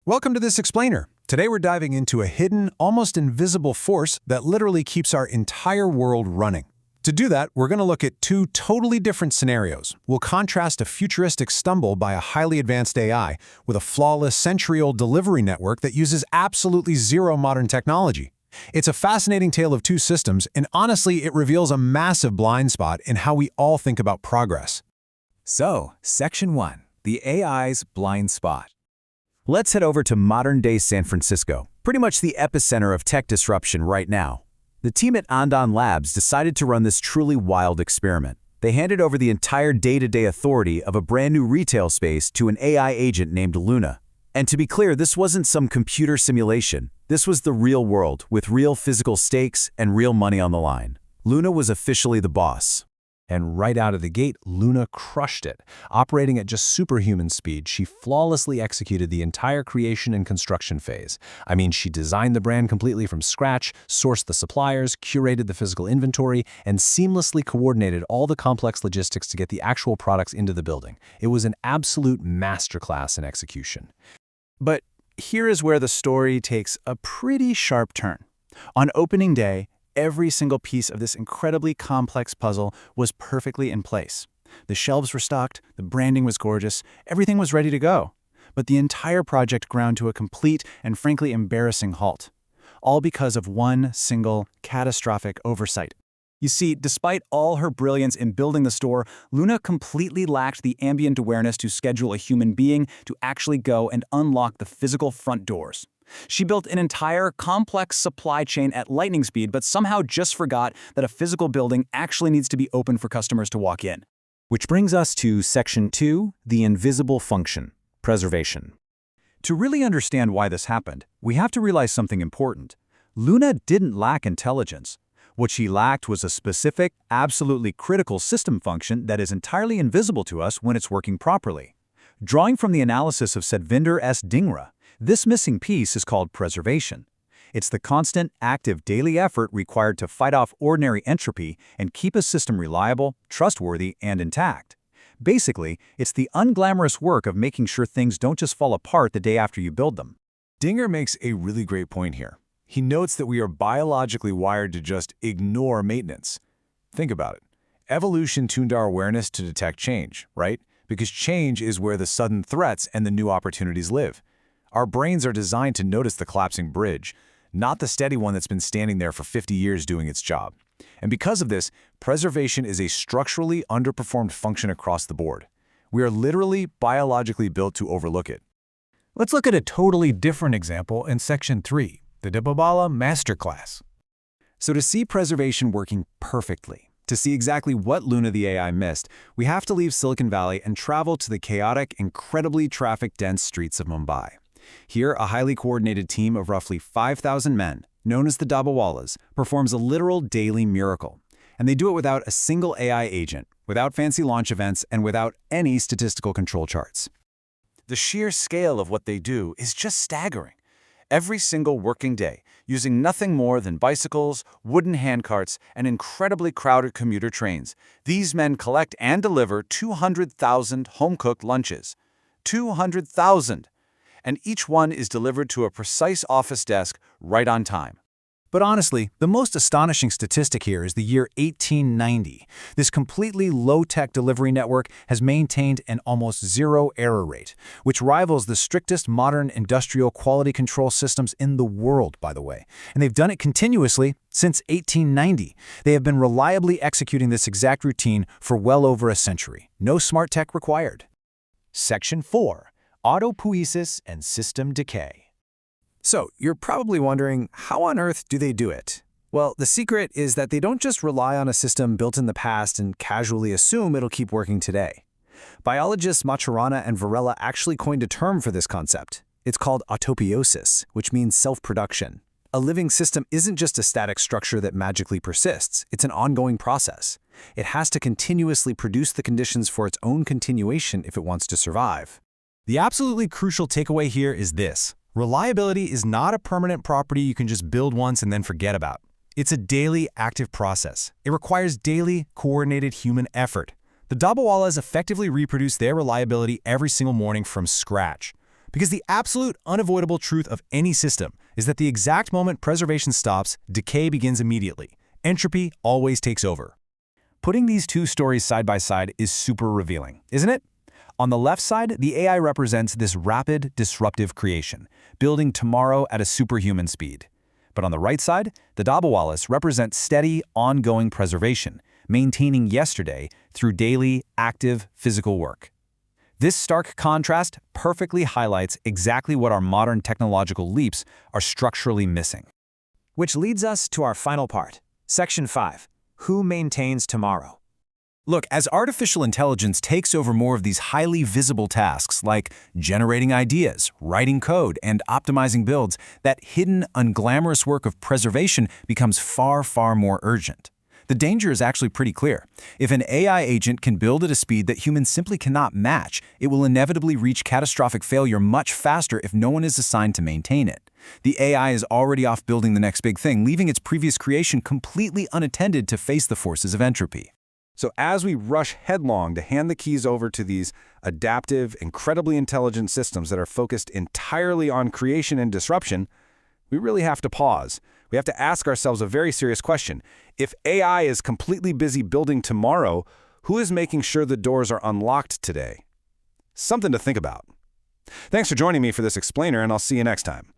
Welcome to this explainer. Today we're diving into a hidden, almost invisible force that literally keeps our entire world running. To do that, we're going to look at two totally different scenarios. We'll contrast a futuristic stumble by a highly advanced AI with a flawless century-old delivery network that uses absolutely zero modern technology. It's a fascinating tale of two systems, and honestly, it reveals a massive blind spot in how we all think about progress. So, Section 1, the AI's blind spot. Let's head over to modern-day San Francisco, pretty much the epicenter of tech disruption right now. The team at Andon Labs decided to run this truly wild experiment. They handed over the entire day-to-day authority of a brand new retail space to an AI agent named Luna. And to be clear, this wasn't some computer simulation. This was the real world, with real physical stakes and real money on the line. Luna was officially the boss. And right out of the gate, Luna crushed it. Operating at just superhuman speed, she flawlessly executed the entire creation and construction phase. I mean, she designed the brand completely from scratch, sourced the suppliers, curated the physical inventory, and seamlessly coordinated all the complex logistics to get the actual products into the building. It was an absolute masterclass in execution. But here is where the story takes a pretty sharp turn. On opening day, every single piece of this incredibly complex puzzle was perfectly in place. The shelves were stocked, the branding was gorgeous, everything was ready to go. But the entire project ground to a complete and frankly embarrassing halt. All because of one single catastrophic oversight. You see, despite all her brilliance in building the store, Luna completely lacked the ambient awareness to schedule a human being to actually go and unlock the physical front doors. She built an entire complex supply chain at lightning speed, but somehow just forgot that a physical building actually needs to be open for customers to walk in. Which brings us to Section 2, the invisible function, preservation. To really understand why this happened, we have to realize something important. Luna didn't lack intelligence. What she lacked was a specific, absolutely critical system function that is entirely invisible to us when it's working properly. Drawing from the analysis of Satvinder S. Dhingra, this missing piece is called preservation. It's the constant, active daily effort required to fight off ordinary entropy and keep a system reliable, trustworthy, and intact. Basically, it's the unglamorous work of making sure things don't just fall apart the day after you build them. Dhingra makes a really great point here. He notes that we are biologically wired to just ignore maintenance. Think about it. Evolution tuned our awareness to detect change, right? Because change is where the sudden threats and the new opportunities live. Our brains are designed to notice the collapsing bridge, not the steady one that's been standing there for 50 years doing its job. And because of this, preservation is a structurally underperformed function across the board. We are literally biologically built to overlook it. Let's look at a totally different example in Section 3, the Dabbawala Masterclass. So to see preservation working perfectly, to see exactly what Luna the AI missed, we have to leave Silicon Valley and travel to the chaotic, incredibly traffic-dense streets of Mumbai. Here, a highly coordinated team of roughly 5,000 men, known as the dabbawalas, performs a literal daily miracle. And they do it without a single AI agent, without fancy launch events, and without any statistical control charts. The sheer scale of what they do is just staggering. Every single working day, using nothing more than bicycles, wooden handcarts, and incredibly crowded commuter trains, these men collect and deliver 200,000 home-cooked lunches. 200,000! And each one is delivered to a precise office desk right on time. But honestly, the most astonishing statistic here is the year 1890. This completely low-tech delivery network has maintained an almost zero error rate, which rivals the strictest modern industrial quality control systems in the world, by the way. And they've done it continuously since 1890. They have been reliably executing this exact routine for well over a century. No smart tech required. Section 4. Autopoiesis and system decay. So, you're probably wondering, how on earth do they do it? Well, the secret is that they don't just rely on a system built in the past and casually assume it'll keep working today. Biologists Maturana and Varela actually coined a term for this concept. It's called autopoiesis, which means self-production. A living system isn't just a static structure that magically persists, it's an ongoing process. It has to continuously produce the conditions for its own continuation if it wants to survive. The absolutely crucial takeaway here is this. Reliability is not a permanent property you can just build once and then forget about. It's a daily, active process. It requires daily, coordinated human effort. The dabbawalas effectively reproduce their reliability every single morning from scratch. Because the absolute unavoidable truth of any system is that the exact moment preservation stops, decay begins immediately. Entropy always takes over. Putting these two stories side by side is super revealing, isn't it? On the left side, the AI represents this rapid, disruptive creation, building tomorrow at a superhuman speed. But on the right side, the dabbawalas represent steady, ongoing preservation, maintaining yesterday through daily, active, physical work. This stark contrast perfectly highlights exactly what our modern technological leaps are structurally missing. Which leads us to our final part, Section 5, Who Maintains Tomorrow? Look, as artificial intelligence takes over more of these highly visible tasks like generating ideas, writing code, and optimizing builds, that hidden, unglamorous work of preservation becomes far, far more urgent. The danger is actually pretty clear. If an AI agent can build at a speed that humans simply cannot match, it will inevitably reach catastrophic failure much faster if no one is assigned to maintain it. The AI is already off building the next big thing, leaving its previous creation completely unattended to face the forces of entropy. So as we rush headlong to hand the keys over to these adaptive, incredibly intelligent systems that are focused entirely on creation and disruption, we really have to pause. We have to ask ourselves a very serious question. If AI is completely busy building tomorrow, who is making sure the doors are unlocked today? Something to think about. Thanks for joining me for this explainer, and I'll see you next time.